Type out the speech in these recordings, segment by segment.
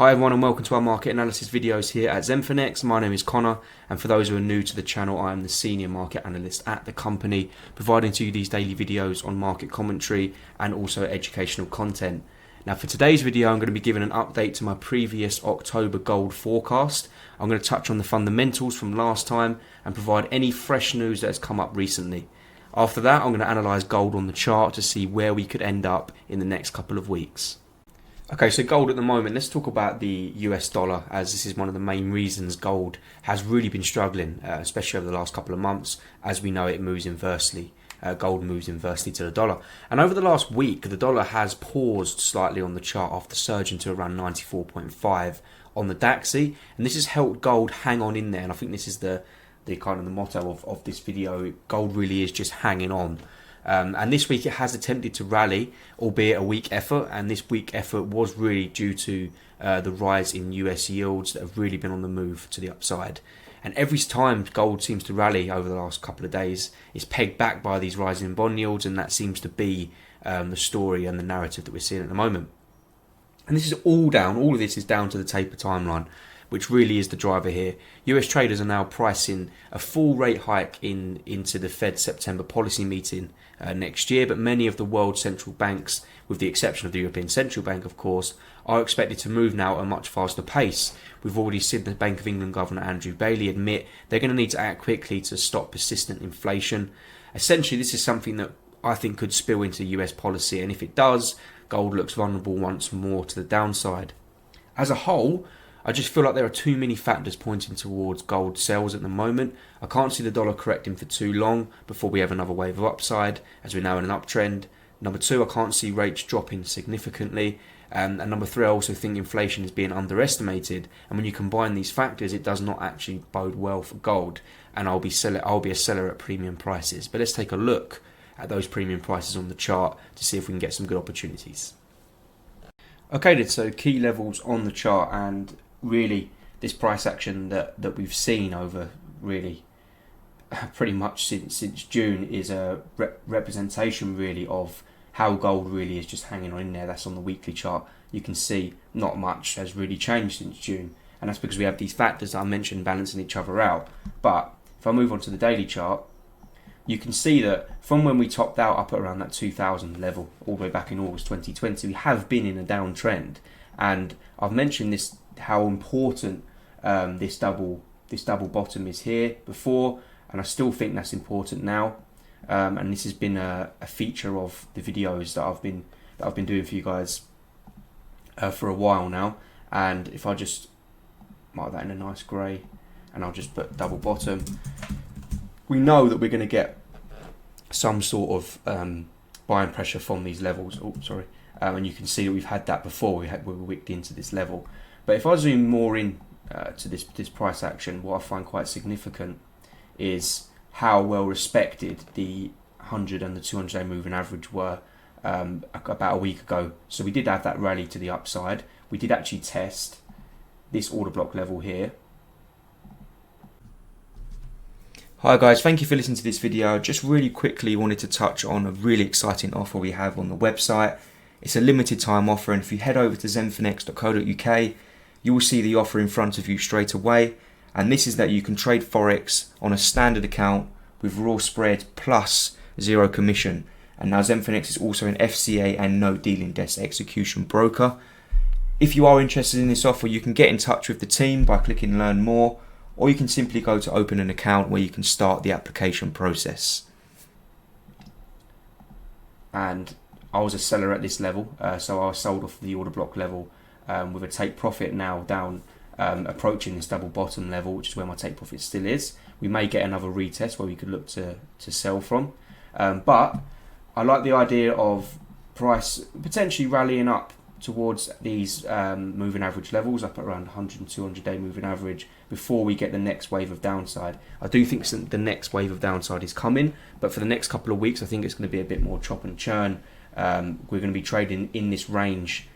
Hi everyone and welcome to our market analysis videos here at Zenfinex. My name is Connor, and for those who are new to the channel, I am the senior market analyst at the company, providing to you these daily videos on market commentary and also educational content. Now for today's video, I'm going to be giving an update to my previous October gold forecast. I'm going to touch on the fundamentals from last time and provide any fresh news that has come up recently. After that, I'm going to analyse gold on the chart to see where we could end up in the next couple of weeks. Okay, so gold at the moment, let's talk about the US dollar, as this is one of the main reasons gold has really been struggling, especially over the last couple of months. As we know, it moves inversely. Gold moves inversely to the dollar. And over the last week, the dollar has paused slightly on the chart after surging to around 94.5 on the DAXI. And this has helped gold hang on in there. And I think this is the kind of the motto of this video. Gold really is just hanging on. And this week it has attempted to rally, albeit a weak effort, and this weak effort was really due to the rise in US yields that have really been on the move to the upside. And every time gold seems to rally over the last couple of days, it's pegged back by these rising bond yields, and that seems to be the story and the narrative that we're seeing at the moment. And this is all of this is down to the taper timeline, which really is the driver here. US traders are now pricing a full rate hike into the Fed September policy meeting next year, but many of the world central banks, with the exception of the European Central Bank of course, are expected to move now at a much faster pace. We've already seen the Bank of England Governor Andrew Bailey admit they're going to need to act quickly to stop persistent inflation. Essentially, this is something that I think could spill into US policy, and if it does, gold looks vulnerable once more to the downside. As a whole, I just feel like there are too many factors pointing towards gold sells at the moment. I can't see the dollar correcting for too long before we have another wave of upside, as we're now in an uptrend. Number two, I can't see rates dropping significantly. And number three, I also think inflation is being underestimated. And when you combine these factors, it does not actually bode well for gold. And I'll be a seller at premium prices. But let's take a look at those premium prices on the chart to see if we can get some good opportunities. Okay, then, so key levels on the chart, and really this price action that we've seen over really pretty much since June is a representation really of how gold really is just hanging on in there. That's on the weekly chart. You can see not much has really changed since June, and that's because we have these factors that I mentioned balancing each other out. But if I move on to the daily chart, you can see that from when we topped out up at around that 2000 level all the way back in August 2020, we have been in a downtrend. And I've mentioned this, how important this double bottom is here before, and I still think that's important now. And this has been a feature of the videos that I've been doing for you guys for a while now. And if I just mark that in a nice grey, and I'll just put double bottom, we know that we're going to get some sort of buying pressure from these levels. And you can see that we've had that before. We were wicked into this level. But if I zoom more in to this price action, what I find quite significant is how well respected the 100 and the 200 day moving average were about a week ago. So we did have that rally to the upside. We did actually test this order block level here. Hi guys, thank you for listening to this video. Just really quickly wanted to touch on a really exciting offer we have on the website. It's a limited time offer, and if you head over to zenfinex.co.uk, you will see the offer in front of you straight away. And this is that you can trade Forex on a standard account with raw spread plus zero commission. And now Zenfinex is also an FCA and no dealing desk execution broker. If you are interested in this offer, you can get in touch with the team by clicking learn more, or you can simply go to open an account where you can start the application process. And I was a seller at this level, so I sold off the order block level with a take profit now down, approaching this double bottom level, which is where my take profit still is. We may get another retest where we could look to sell from, but I like the idea of price potentially rallying up towards these moving average levels, up at around 100 and 200 day moving average, before we get the next wave of downside. I do think the next wave of downside is coming, but for the next couple of weeks I think it's going to be a bit more chop and churn. We're going to be trading in this range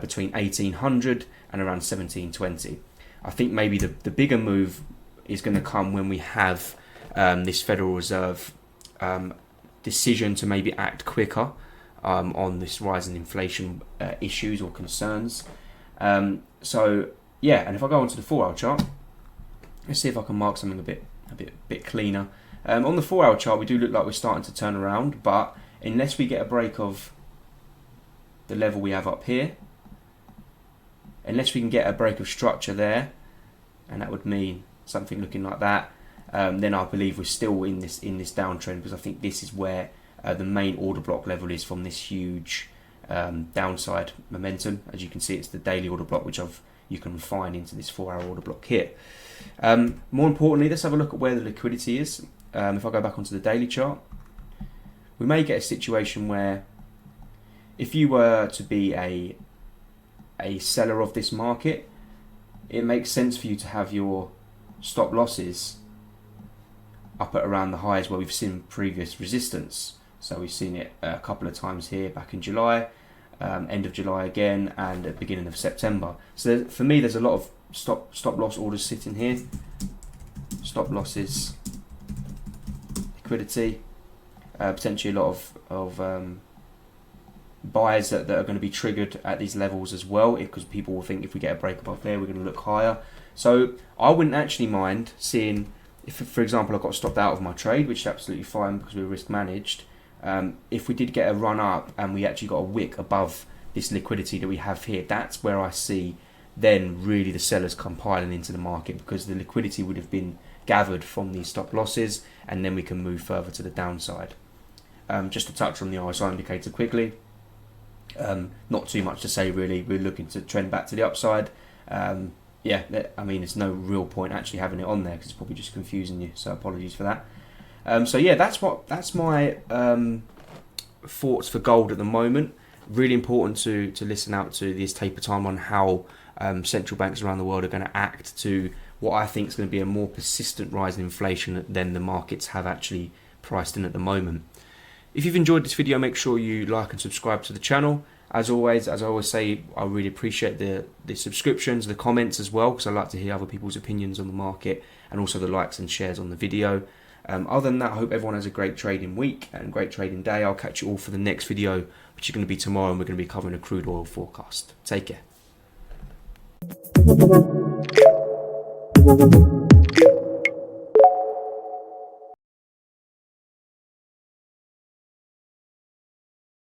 between 1800 and around 1720. I think maybe the bigger move is going to come when we have this Federal Reserve decision to maybe act quicker on this rise in inflation issues or concerns. So yeah, and if I go onto the 4-hour chart, let's see if I can mark something a bit cleaner. On the 4-hour chart, we do look like we're starting to turn around, but unless we get a break of the level we have up here, unless we can get a break of structure there, and that would mean something looking like that, then I believe we're still in this downtrend, because I think this is where the main order block level is from this huge downside momentum. As you can see, it's the daily order block, which you can refine into this 4-hour order block here. More importantly, let's have a look at where the liquidity is. If I go back onto the daily chart, we may get a situation where if you were to be a seller of this market, it makes sense for you to have your stop losses up at around the highs where we've seen previous resistance. So we've seen it a couple of times here back in July, end of July again, and at the beginning of September. So for me, there's a lot of stop loss orders sitting here. Stop losses, liquidity, potentially a lot of buys that are going to be triggered at these levels as well, because people will think if we get a break above there, we're going to look higher. So I wouldn't actually mind seeing, if for example I got stopped out of my trade, which is absolutely fine because we're risk managed, if we did get a run up and we actually got a wick above this liquidity that we have here, that's where I see then really the sellers come piling into the market, because the liquidity would have been gathered from these stop losses, and then we can move further to the downside. Just to touch on the RSI indicator quickly, not too much to say really. We're looking to trend back to the upside. Yeah, I mean, there's no real point actually having it on there because it's probably just confusing you, so apologies for that. So yeah, that's my thoughts for gold at the moment. Really important to listen out to this taper time on how central banks around the world are going to act to what I think is going to be a more persistent rise in inflation than the markets have actually priced in at the moment. If you've enjoyed this video, make sure you like and subscribe to the channel. As I always say, I really appreciate the subscriptions, the comments as well, because I like to hear other people's opinions on the market, and also the likes and shares on the video. Other than that, I hope everyone has a great trading week and great trading day. I'll catch you all for the next video, which is going to be tomorrow, and we're going to be covering a crude oil forecast. Take care.